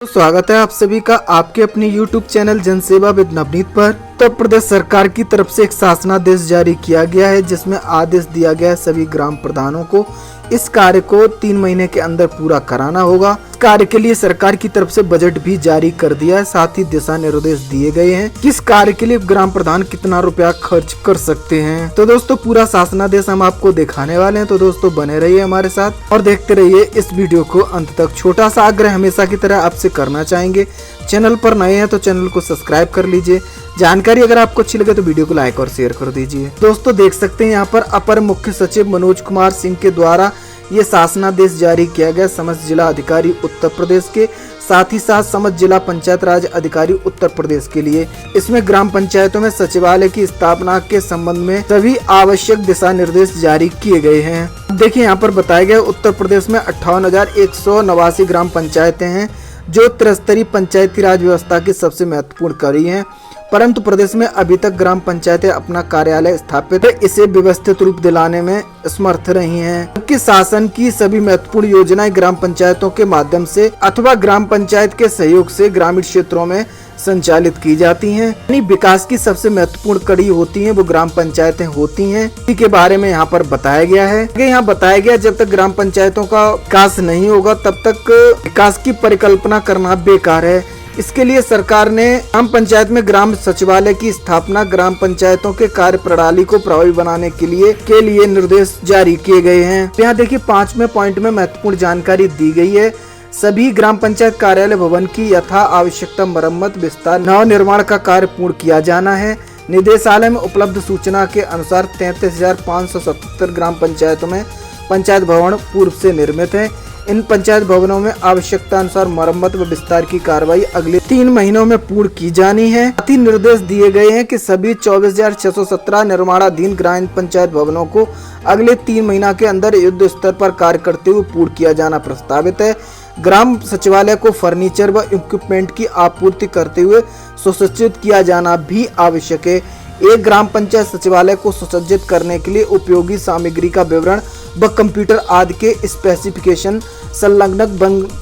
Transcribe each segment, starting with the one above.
स्वागत है आप सभी का आपके अपने YouTube चैनल जनसेवा विद नवनीत पर। उत्तर प्रदेश सरकार की तरफ से एक शासनादेश जारी किया गया है जिसमें आदेश दिया गया है सभी ग्राम प्रधानों को इस कार्य को 3 महीने के अंदर पूरा कराना होगा। इस कार्य के लिए सरकार की तरफ से बजट भी जारी कर दिया है, साथ ही दिशा निर्देश दिए गए हैं किस कार्य के लिए ग्राम प्रधान कितना रुपया खर्च कर सकते हैं। तो दोस्तों पूरा शासनादेश हम आपको दिखाने वाले हैं, तो दोस्तों बने रहिए हमारे साथ और देखते रहिए इस वीडियो को अंत तक। छोटा सा आग्रह हमेशा की तरह आपसे करना चाहेंगे, चैनल पर नए हैं तो चैनल को सब्सक्राइब कर लीजिए। जानकारी अगर आपको अच्छी लगे तो वीडियो को लाइक और शेयर कर दीजिए। दोस्तों देख सकते हैं यहाँ पर अपर मुख्य सचिव मनोज कुमार सिंह के द्वारा ये शासनादेश जारी किया गया समस्त जिला अधिकारी उत्तर प्रदेश के, साथ ही साथ समस्त जिला पंचायत राज अधिकारी उत्तर प्रदेश के लिए। इसमें ग्राम पंचायतों में सचिवालय की स्थापना के संबंध में सभी आवश्यक दिशा निर्देश जारी किए गए हैं। देखिए यहाँ पर बताया गया उत्तर प्रदेश में 58,189 ग्राम पंचायतें हैं जो त्रिस्तरीय पंचायती राज व्यवस्था की सबसे महत्वपूर्ण कड़ी हैं, परंतु प्रदेश में अभी तक ग्राम पंचायतें अपना कार्यालय स्थापित इसे व्यवस्थित रूप दिलाने में असमर्थ रही हैं। जबकि शासन की सभी महत्वपूर्ण योजनाएं ग्राम पंचायतों के माध्यम से अथवा ग्राम पंचायत के सहयोग से ग्रामीण क्षेत्रों में संचालित की जाती हैं। यानी विकास की सबसे महत्वपूर्ण कड़ी होती हैं वो ग्राम पंचायतें होती हैं। इसी के बारे में यहाँ पर बताया गया है। यहाँ बताया गया जब तक ग्राम पंचायतों का विकास नहीं होगा तब तक विकास की परिकल्पना करना बेकार है। इसके लिए सरकार ने ग्राम पंचायत में ग्राम सचिवालय की स्थापना, ग्राम पंचायतों के कार्य प्रणाली को प्रभावी बनाने के लिए निर्देश जारी किए गए हैं। यहाँ देखिए 5वें पॉइंट में महत्वपूर्ण जानकारी दी गई है। सभी ग्राम पंचायत कार्यालय भवन की यथा आवश्यकता मरम्मत, विस्तार, नव निर्माण का कार्य पूर्ण किया जाना है। निदेशालय में उपलब्ध सूचना के अनुसार 33,577 ग्राम पंचायतों में पंचायत भवन पूर्व से निर्मित है। इन पंचायत भवनों में आवश्यकता अनुसार मरम्मत व विस्तार की कार्रवाई अगले 3 महीनों में पूर्ण की जानी है। साथ ही निर्देश दिए गए हैं कि सभी 24,617 निर्माणाधीन ग्राम पंचायत भवनों को अगले 3 महीना के अंदर युद्ध स्तर पर कार्य करते हुए पूर्ण किया जाना प्रस्तावित है। ग्राम सचिवालय को फर्नीचर व इक्विपमेंट की आपूर्ति करते हुए सुसज्जित किया जाना भी आवश्यक है। एक ग्राम पंचायत सचिवालय को सुसज्जित करने के लिए उपयोगी सामग्री का विवरण व कंप्यूटर आदि के स्पेसिफिकेशन संलग्न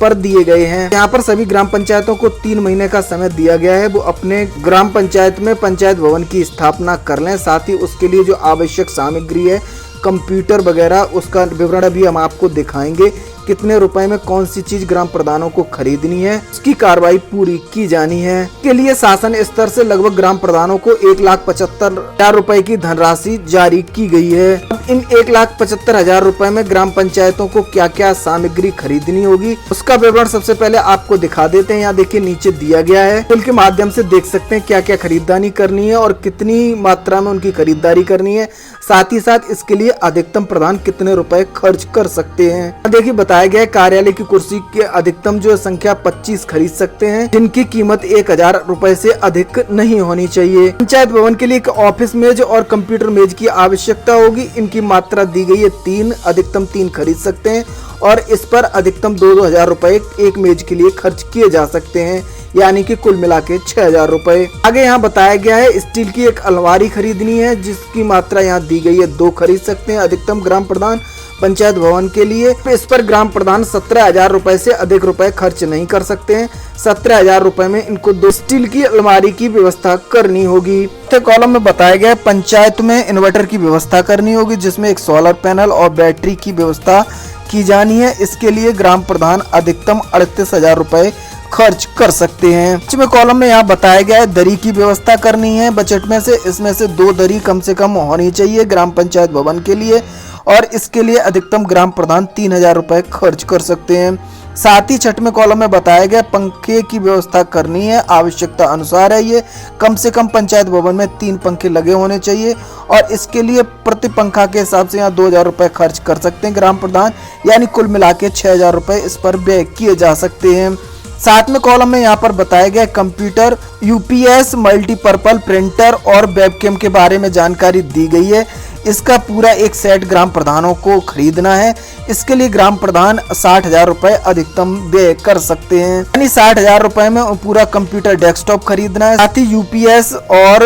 पर दिए गए हैं। यहाँ पर सभी ग्राम पंचायतों को 3 महीने का समय दिया गया है, वो अपने ग्राम पंचायत में पंचायत भवन की स्थापना कर लें। साथ ही उसके लिए जो आवश्यक सामग्री है, कंप्यूटर वगैरह, उसका विवरण भी हम आपको दिखाएंगे। कितने रुपए में कौन सी चीज ग्राम प्रधानों को खरीदनी है, उसकी कार्रवाई पूरी की जानी है। इसके लिए शासन स्तर से लगभग ग्राम प्रधानों को 1,75,000 रुपए की धनराशि जारी की गई है। अब इन 1,75,000 रुपए में ग्राम पंचायतों को क्या क्या सामग्री खरीदनी होगी उसका विवरण सबसे पहले आपको दिखा देते हैं। यहाँ देखिए नीचे दिया गया है, पुल के माध्यम से देख सकते हैं क्या क्या खरीदारी करनी है और कितनी मात्रा में उनकी खरीदारी करनी है। साथ ही साथ इसके लिए अधिकतम प्रधान कितने रुपए खर्च कर सकते हैं। देखिए बताया गया है कार्यालय की कुर्सी के अधिकतम जो संख्या 25 खरीद सकते हैं, जिनकी कीमत 1,000 रुपए से अधिक नहीं होनी चाहिए। पंचायत भवन के लिए एक ऑफिस मेज और कंप्यूटर मेज की आवश्यकता होगी। इनकी मात्रा दी गई है 3, अधिकतम 3 खरीद सकते हैं और इस पर अधिकतम 2,000 रुपए एक मेज के लिए खर्च किए जा सकते हैं, यानी कि कुल मिला के 6,000 रुपए। आगे यहाँ बताया गया है स्टील की एक अलमारी खरीदनी है जिसकी मात्रा यहाँ दी गई है 2 खरीद सकते हैं अधिकतम ग्राम प्रधान पंचायत भवन के लिए। इस पर ग्राम प्रधान 17,000 रुपए से अधिक रुपए खर्च नहीं कर सकते हैं। 17,000 रुपए में इनको 2 स्टील की अलमारी की व्यवस्था करनी होगी। कॉलम में बताया गया पंचायत में इन्वर्टर की व्यवस्था करनी होगी जिसमें एक सोलर पैनल और बैटरी की व्यवस्था की जानी है। इसके लिए ग्राम प्रधान अधिकतम 38,000 रुपए खर्च कर सकते हैं। 5वें कॉलम में यहाँ बताया गया है दरी की व्यवस्था करनी है बजट में से। इसमें से 2 दरी कम से कम होनी चाहिए ग्राम पंचायत भवन के लिए और इसके लिए अधिकतम ग्राम प्रधान 3,000 रुपए खर्च कर सकते हैं। साथ ही 6वें कॉलम में बताया गया पंखे की व्यवस्था करनी है, आवश्यकता अनुसार है। ये कम से कम पंचायत भवन में 3 पंखे लगे होने चाहिए और इसके लिए प्रति पंखा के हिसाब से यहाँ 2,000 रुपए खर्च कर सकते हैं ग्राम प्रधान, यानी कुल मिला के 6,000 रुपए इस पर व्यय किए जा सकते हैं। 7वें कॉलम में यहाँ पर बताया गया कंप्यूटर, यूपीएस, मल्टीपर्पल प्रिंटर और वेबकैम के बारे में जानकारी दी गई है। इसका पूरा एक सेट ग्राम प्रधानों को खरीदना है। इसके लिए ग्राम प्रधान 60,000 रुपए अधिकतम व्यय कर सकते हैं, यानी 60,000 रुपए में पूरा कंप्यूटर डेस्कटॉप खरीदना है। साथ ही यूपीएस और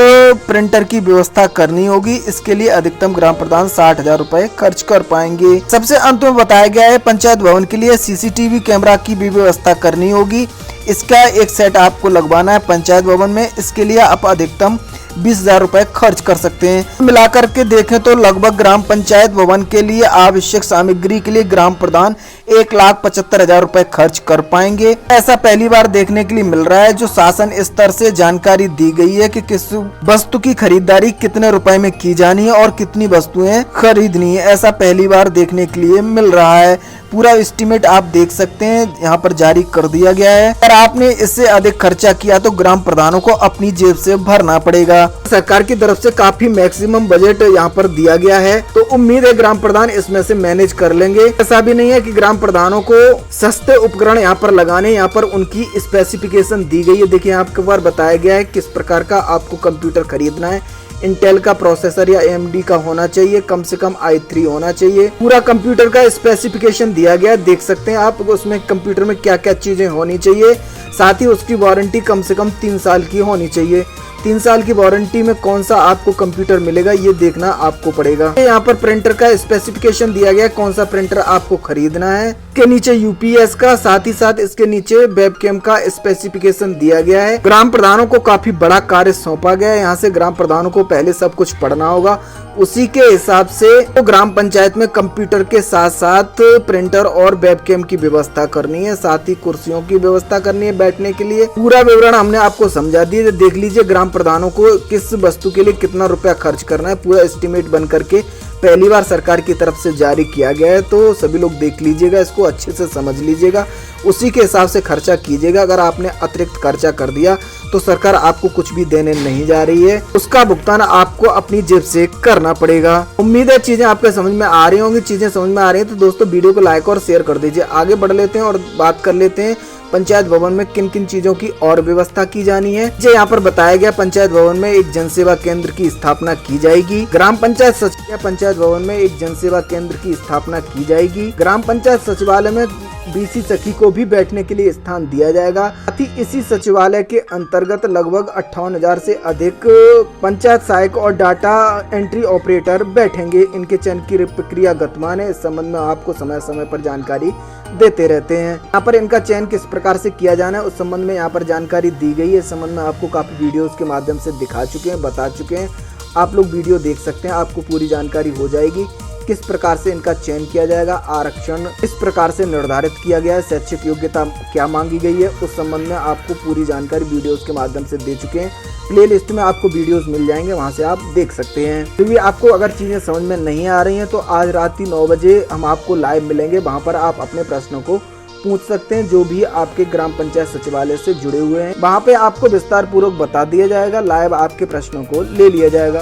प्रिंटर की व्यवस्था करनी होगी। इसके लिए अधिकतम ग्राम प्रधान 60,000 रुपए खर्च कर पाएंगे। सबसे अंत में बताया गया है पंचायत भवन के लिए सीसीटीवी कैमरा की भी व्यवस्था करनी होगी। इसका एक सेट आपको लगवाना है पंचायत भवन में। इसके लिए आप अधिकतम 20,000 रुपए खर्च कर सकते हैं। मिलाकर के देखें तो लगभग ग्राम पंचायत भवन के लिए आवश्यक सामग्री के लिए ग्राम प्रधान 1,75,000 रुपए खर्च कर पाएंगे। ऐसा पहली बार देखने के लिए मिल रहा है। जो शासन स्तर से जानकारी दी गई है कि किस वस्तु की खरीदारी कितने रुपए में की जानी है और कितनी वस्तुएं खरीदनी है, ऐसा पहली बार देखने के लिए मिल रहा है। पूरा एस्टीमेट आप देख सकते हैं, यहाँ पर जारी कर दिया गया है। अगर आपने इससे अधिक खर्चा किया तो ग्राम प्रधानों को अपनी जेब से भरना पड़ेगा। सरकार की तरफ से काफी मैक्सिमम बजट यहाँ पर दिया गया है, तो उम्मीद है ग्राम प्रधान इसमें से मैनेज कर लेंगे। ऐसा भी नहीं है कि ग्राम प्रधानों को सस्ते उपकरण यहाँ पर लगाने, यहाँ पर उनकी स्पेसिफिकेशन दी गई है। देखिए आपको बार बताया गया है किस प्रकार का आपको कंप्यूटर खरीदना है। इंटेल का प्रोसेसर या AMD का होना चाहिए, कम से कम i3 होना चाहिए। पूरा कंप्यूटर का स्पेसिफिकेशन दिया गया, देख सकते हैं आप उसमें कंप्यूटर में क्या क्या चीजें होनी चाहिए। साथ ही उसकी वारंटी कम से कम 3 साल की होनी चाहिए। 3 साल की वारंटी में कौन सा आपको कंप्यूटर मिलेगा ये देखना आपको पड़ेगा। यहाँ पर प्रिंटर का स्पेसिफिकेशन दिया गया, कौन सा प्रिंटर आपको खरीदना है। इसके नीचे यूपीएस का, साथ ही साथ इसके नीचे वेबकैम का स्पेसिफिकेशन दिया गया है। ग्राम प्रधानों को काफी बड़ा कार्य सौंपा गया है। यहाँ से ग्राम प्रधानों को पहले सब कुछ पढ़ना होगा, उसी के हिसाब से तो ग्राम पंचायत में कंप्यूटर के साथ साथ प्रिंटर और वेबकैम की व्यवस्था करनी है, साथ ही कुर्सियों की व्यवस्था करनी है बैठने के लिए। पूरा विवरण हमने आपको समझा दिया। देख लीजिए ग्राम प्रधानों को किस वस्तु के लिए कितना रुपया खर्च करना है, पूरा एस्टिमेट बन करके पहली बार सरकार की तरफ से जारी किया गया है। तो सभी लोग देख लीजिएगा, इसको अच्छे से समझ लीजिएगा, उसी के हिसाब से खर्चा कीजिएगा। अगर आपने अतिरिक्त खर्चा कर दिया तो सरकार आपको कुछ भी देने नहीं जा रही है, उसका भुगतान आपको अपनी जेब से करना पड़ेगा। उम्मीद है चीजें आपके समझ में आ रही होंगी। चीजें समझ में आ रही है तो दोस्तों वीडियो को लाइक और शेयर कर दीजिए। आगे बढ़ लेते हैं और बात कर लेते हैं पंचायत भवन में किन किन चीजों की और व्यवस्था की जानी है। जो यहाँ पर बताया गया, पंचायत भवन में एक जनसेवा केंद्र की स्थापना की जाएगी। ग्राम पंचायत सचिवालय पंचायत भवन में एक जनसेवा केंद्र की स्थापना की जाएगी। ग्राम पंचायत सचिवालय में बीसी सखी को भी बैठने के लिए स्थान दिया जाएगा। साथ ही इसी सचिवालय के अंतर्गत लगभग 58,000 से अधिक पंचायत सहायक और डाटा एंट्री ऑपरेटर बैठेंगे। इनके चयन की प्रक्रिया गतिमान है। इस संबंध में आपको समय समय पर जानकारी देते रहते हैं। यहाँ पर इनका चयन किस प्रकार से किया जाना है उस संबंध में यहाँ पर जानकारी दी गई है। इस संबंध में आपको काफी वीडियोस के माध्यम से दिखा चुके हैं, बता चुके हैं। आप लोग वीडियो देख सकते हैं, आपको पूरी जानकारी हो जाएगी किस प्रकार से इनका चयन किया जाएगा। आरक्षण इस प्रकार से निर्धारित किया गया है, शैक्षिक योग्यता क्या मांगी गई है उस संबंध में आपको पूरी जानकारी वीडियोस के माध्यम से दे चुके हैं। प्लेलिस्ट में आपको वीडियोस मिल जाएंगे, वहां से आप देख सकते हैं। फिर भी आपको अगर चीजें समझ में नहीं आ रही हैं तो आज रात 9 बजे हम आपको लाइव मिलेंगे। वहां पर आप अपने प्रश्नों को पूछ सकते हैं, जो भी आपके ग्राम पंचायत सचिवालय से जुड़े हुए हैं। वहां पे आपको विस्तार पूर्वक बता दिया जाएगा, लाइव आपके प्रश्नों को ले लिया जाएगा।